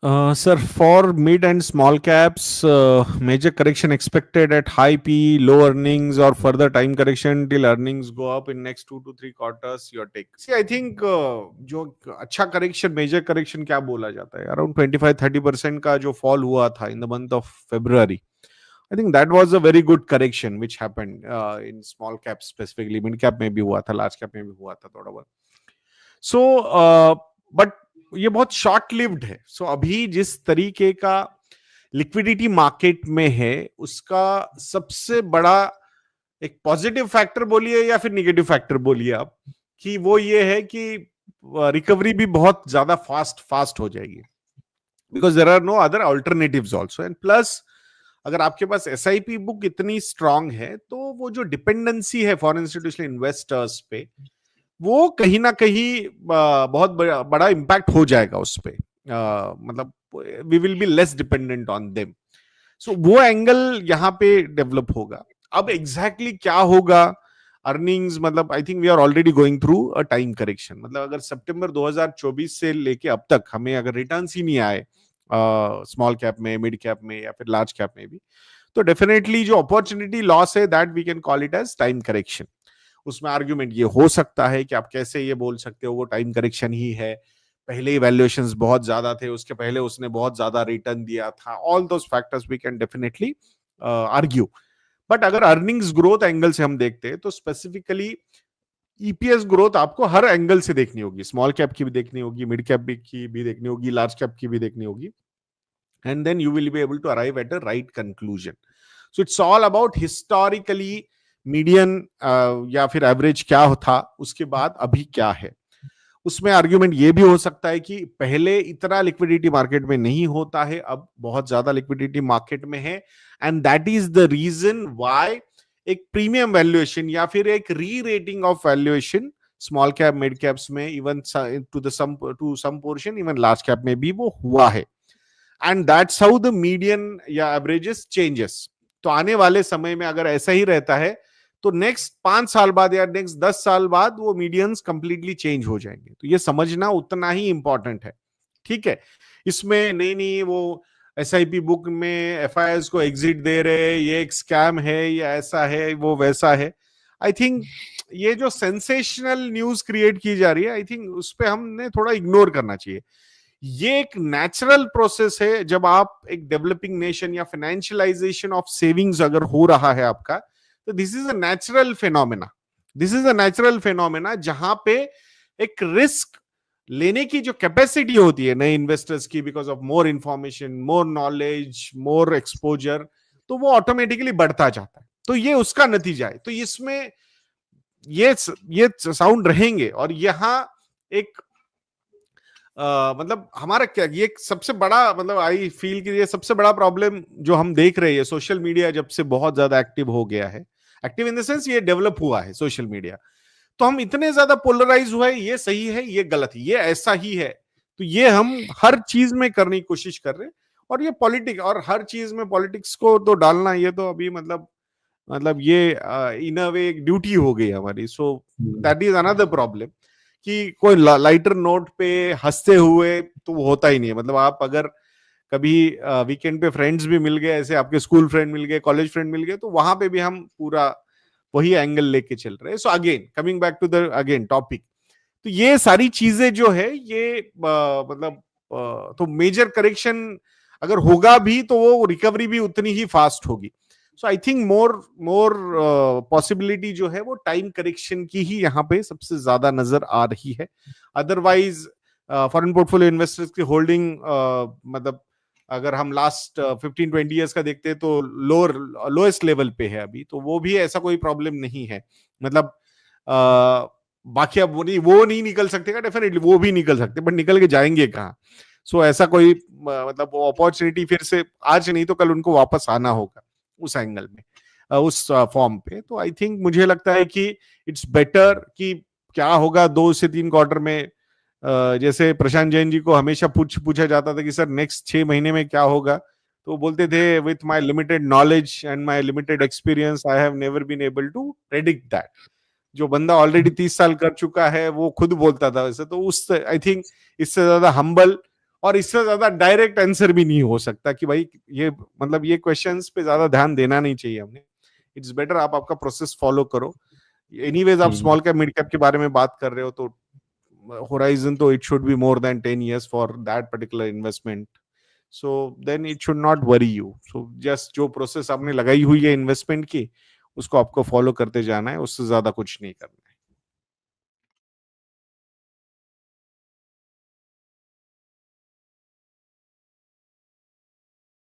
Sir, for mid and small caps, major correction expected at high P, low earnings, or further time correction till earnings go up in next 2 to 3 quarters. Your take. See, I think जो अच्छा correction, major correction क्या बोला जाता है? Around 25-30% का जो fall हुआ था in the month of February. I think that was a very good correction which happened in small cap specifically. Mid cap में भी हुआ था, large cap में भी हुआ था थोड़ा बहुत. So, but ये बहुत शॉर्ट लिव्ड है. सो अभी जिस तरीके का लिक्विडिटी मार्केट में है उसका सबसे बड़ा एक पॉजिटिव फैक्टर बोलिए या फिर निगेटिव फैक्टर बोलिए आप, कि वो ये है कि रिकवरी भी बहुत ज्यादा फास्ट हो जाएगी, because there are no other alternatives also. And plus अगर आपके पास एसआईपी बुक इतनी स्ट्रांग है तो वो जो डिपेंडेंसी है फॉरेन इंस्टीट्यूशनल इन्वेस्टर्स पे, वो कहीं ना कहीं बहुत बड़ा इम्पैक्ट हो जाएगा उस पे. मतलब we will be less dependent on them. So वो एंगल यहाँ पे डेवलप होगा. अब एग्जैक्टली क्या होगा अर्निंग्स, मतलब I think we are already going through a time correction. मतलब अगर सितंबर 2024 से लेके अब तक हमें अगर रिटर्न्स ही नहीं आए स्मॉल कैप में, मिड कैप में या फिर लार्ज कैप में भी, तो डेफिनेटली जो अपॉर्चुनिटी लॉस है that we can call it as time correction. उसमें आर्ग्यूमेंट ये हो सकता है कि आप कैसे ये बोल सकते हो वो टाइम करेक्शन ही है, पहले ही वैल्यूएशंस बहुत ज्यादा थे, उसके पहले उसने बहुत ज्यादा रिटर्न दिया था. All those factors we can definitely argue. But अगर अर्निंग्स ग्रोथ एंगल से हम देखते हैं तो स्पेसिफिकली ईपीएस ग्रोथ आपको हर एंगल से देखनी होगी. स्मॉल कैप की भी देखनी होगी, मिड कैप की भी देखनी होगी, लार्ज कैप की भी देखनी होगी. And then you will be able to arrive at a right conclusion. So it's all about historically median या फिर एवरेज क्या था, उसके बाद अभी क्या है. उसमें आर्ग्यूमेंट ये भी हो सकता है कि पहले इतना लिक्विडिटी मार्केट में नहीं होता है, अब बहुत ज्यादा लिक्विडिटी मार्केट में है. And that is the reason why एक प्रीमियम वैल्यूएशन या फिर एक re rating of valuation small cap mid caps में, even to some portion even large cap में भी वो हुआ है. And that's how the median या एवरेजेस चेंजेस. तो आने वाले समय में अगर ऐसा ही रहता है तो नेक्स्ट 5 साल बाद या नेक्स्ट 10 साल बाद वो मीडियंस कंप्लीटली चेंज हो जाएंगे. तो ये समझना उतना ही इंपॉर्टेंट है. ठीक है, इसमें नहीं वो एसआईपी बुक में एफआईआईस को एग्जिट दे रहे, ये एक स्कैम है या ऐसा है वो वैसा है. आई थिंक ये जो सेंसेशनल न्यूज क्रिएट की जा रही है, आई थिंक उस पर हमने थोड़ा इग्नोर करना चाहिए. ये एक नेचुरल प्रोसेस है. जब आप एक डेवलपिंग नेशन या फाइनेंशियलाइजेशन ऑफ सेविंग्स अगर हो रहा है आपका, तो this is a natural phenomena. This is a natural phenomena जहां पे एक रिस्क लेने की जो कैपेसिटी होती है नए इन्वेस्टर्स की, because of more information, more knowledge, more exposure, तो वो ऑटोमेटिकली बढ़ता जाता है. तो ये उसका नतीजा है. तो इसमें ये साउंड रहेंगे. और यहां एक मतलब हमारा क्या ये सबसे बड़ा, मतलब आई फील कि ये सबसे बड़ा प्रॉब्लम जो हम देख रहे हैं, सोशल मीडिया जब से बहुत ज्यादा एक्टिव हो गया है, एक्टिव इन द सेंस ये डेवलप हुआ है सोशल मीडिया, तो हम इतने ज्यादा पोलराइज हुए, ये सही है, ये गलत है, ये ऐसा ही है. तो ये हम हर चीज में करने की कोशिश कर रहे हैं. और ये पॉलिटिक्स, और हर चीज में पॉलिटिक्स को तो डालना, ये तो अभी मतलब ये इन अ वे एक ड्यूटी हो गई हमारी. So that is another problem कि कोई लाइटर नोट पे हंसते हुए तो वो होता ही नहीं है. मतलब आप अगर कभी वीकेंड पे फ्रेंड्स भी मिल गए, ऐसे आपके स्कूल फ्रेंड मिल गए, कॉलेज फ्रेंड मिल गए, तो वहां पे भी हम पूरा वही एंगल लेके चल रहे हैं. So again coming back to the again topic, तो ये सारी चीजें जो है ये मतलब तो मेजर करेक्शन अगर होगा भी तो वो रिकवरी भी उतनी ही फास्ट होगी. सो आई थिंक मोर पॉसिबिलिटी जो है वो टाइम करेक्शन की ही यहाँ पे सबसे ज्यादा नजर आ रही है. अदरवाइज फॉरेन पोर्टफोलियो इन्वेस्टर्स की होल्डिंग मतलब अगर हम लास्ट 15-20 ईयर्स का देखते हैं तो लोएस्ट लेवल पे है अभी. तो वो भी ऐसा कोई प्रॉब्लम नहीं है. मतलब बाकी अब वो नहीं निकल सकते का, डेफिनेटली वो भी निकल सकते, बट निकल के जाएंगे कहाँ. सो ऐसा कोई मतलब वो अपॉर्चुनिटी फिर से आज नहीं तो कल उनको वापस आना होगा उस एंगल में, उस फॉर्म पे. तो आई थिंक मुझे लगता है कि इट्स बेटर कि क्या होगा 2 से 3 क्वार्टर में. जैसे प्रशांत जैन जी को हमेशा पूछा जाता था कि सर नेक्स्ट 6 महीने में क्या होगा, तो बोलते थे with my limited knowledge and my limited experience I have never been able to predict that. जो बंदा ऑलरेडी 30 साल कर चुका है वो खुद बोलता था वैसे. तो उस आई थिंक इससे ज्यादा हम्बल और इससे ज्यादा डायरेक्ट आंसर भी नहीं हो सकता कि भाई ये मतलब ये क्वेश्चंस पे ज्यादा ध्यान देना नहीं चाहिए हमने. इट्स बेटर आप आपका प्रोसेस फॉलो करो. एनीवेज आप स्मॉल कैप मिड कैप के बारे में बात कर रहे हो तो horizon तो it should be more than 10 years for that particular investment. So then it should not worry you. So just जो प्रोसेस आपने लगाई हुई है इन्वेस्टमेंट की उसको आपको फॉलो करते जाना है, उससे ज्यादा कुछ नहीं करना.